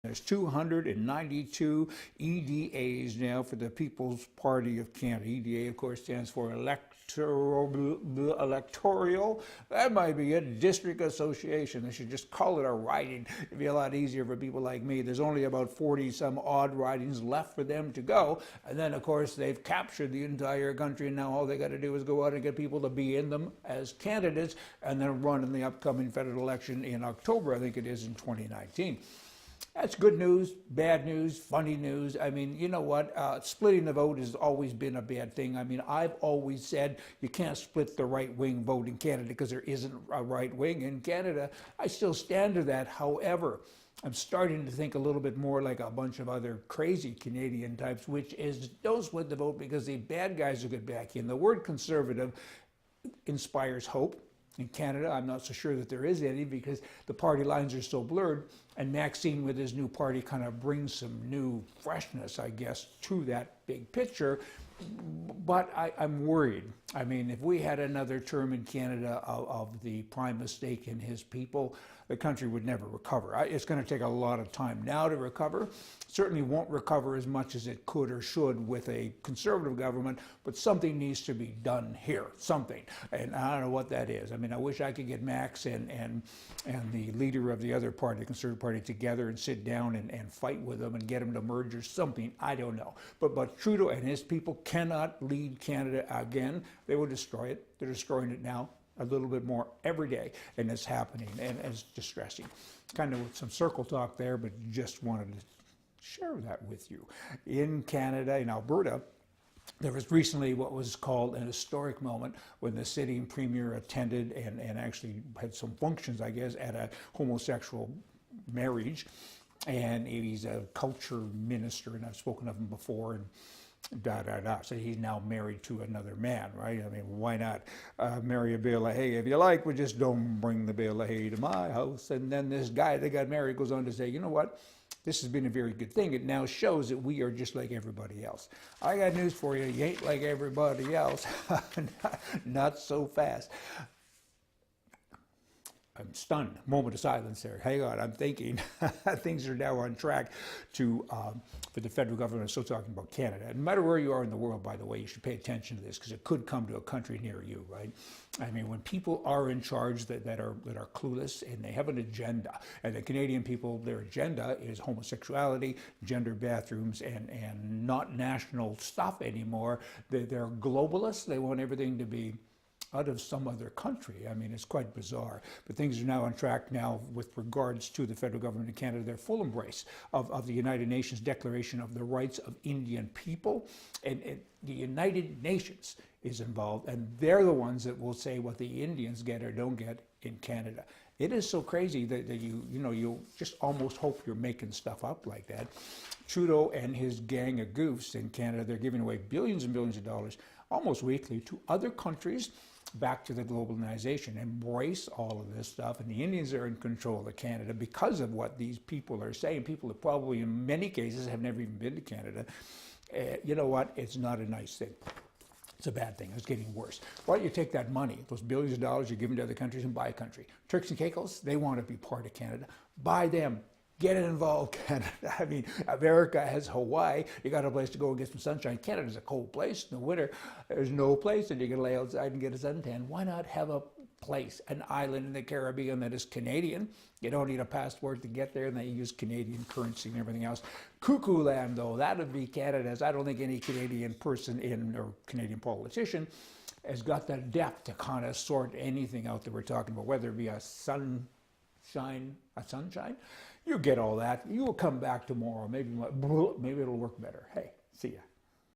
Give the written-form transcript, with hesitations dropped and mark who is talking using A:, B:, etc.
A: There's 292 EDAs now for the People's Party of Canada. EDA, of course, stands for electoral. That might be it. District Association. They should just call it a riding. It'd be a lot easier for people like me. There's only about 40 some odd ridings left for them to go. And then, of course, they've captured the entire country. And now all they got to do is go out and get people to be in them as candidates and then run in the upcoming federal election in October, I think it is, in 2019. That's good news, bad news, funny news. I mean, you know what? Splitting the vote has always been a bad thing. I mean, I've always said you can't split the right-wing vote in Canada because there isn't a right wing in Canada. I still stand to that. However, I'm starting to think a little bit more like a bunch of other crazy Canadian types, which is don't split the vote because the bad guys will get back in. The word conservative inspires hope. In Canada, I'm not so sure that there is any because the party lines are so blurred, and Maxime with his new party kind of brings some new freshness, I guess, to that big picture. But I'm worried. I mean, if we had another term in Canada of the prime mistake in his people, the country would never recover. It's going to take a lot of time now to recover. Certainly won't recover as much as it could or should with a conservative government, but something needs to be done here, something. And I don't know what that is. I mean, I wish I could get Max and the leader of the other party, the Conservative Party, together and sit down and fight with them and get them to merge or something. I don't know. But Trudeau and his people cannot lead Canada again. They will destroy it. They're destroying it now a little bit more every day, and it's happening, and it's distressing. Kind of some circle talk there, but just wanted to share that with you. In Canada, in Alberta, there was recently what was called an historic moment when the sitting premier attended and actually had some functions, I guess, at a homosexual marriage. And he's a culture minister, and I've spoken of him before, and so he's now married to another man, right? I mean, why not marry a bale of hay if you like, but just don't bring the bale of hay to my house. And then this guy that got married goes on to say, you know what? This has been a very good thing. It now shows that we are just like everybody else. I got news for you. You ain't like everybody else. Not so fast. I'm stunned. Moment of silence there. Hang on, I'm thinking. Things are now on track for the federal government. I'm still talking about Canada. And no matter where you are in the world, by the way, you should pay attention to this because it could come to a country near you, right? I mean, when people are in charge that are clueless and they have an agenda, and the Canadian people, their agenda is homosexuality, gender bathrooms, and not national stuff anymore. They're globalists. They want everything to be out of some other country. I mean, it's quite bizarre. But things are now on track now with regards to the federal government of Canada, their full embrace of the United Nations Declaration of the Rights of Indian People. And the United Nations is involved, and they're the ones that will say what the Indians get or don't get in Canada. It is so crazy that you just almost hope you're making stuff up like that. Trudeau and his gang of goofs in Canada, they're giving away billions and billions of dollars almost weekly to other countries back to the globalization, embrace all of this stuff, and the Indians are in control of Canada because of what these people are saying. People that probably in many cases have never even been to Canada. You know what? It's not a nice thing. It's a bad thing. It's getting worse. Why don't you take that money, those billions of dollars you're giving to other countries, and buy a country? Turks and Caicos, they want to be part of Canada. Buy them. Get it involved, Canada. I mean, America has Hawaii. You got a place to go and get some sunshine. Canada's a cold place in the winter. There's no place that you can lay outside and get a suntan. Why not have a place, an island in the Caribbean that is Canadian? You don't need a passport to get there, and they use Canadian currency and everything else. Cuckoo land, though, that would be Canada's. I don't think any Canadian person or Canadian politician has got the depth to kind of sort anything out that we're talking about, whether it be a sunshine. You get all that. You will come back tomorrow. Maybe it'll work better. Hey, see ya.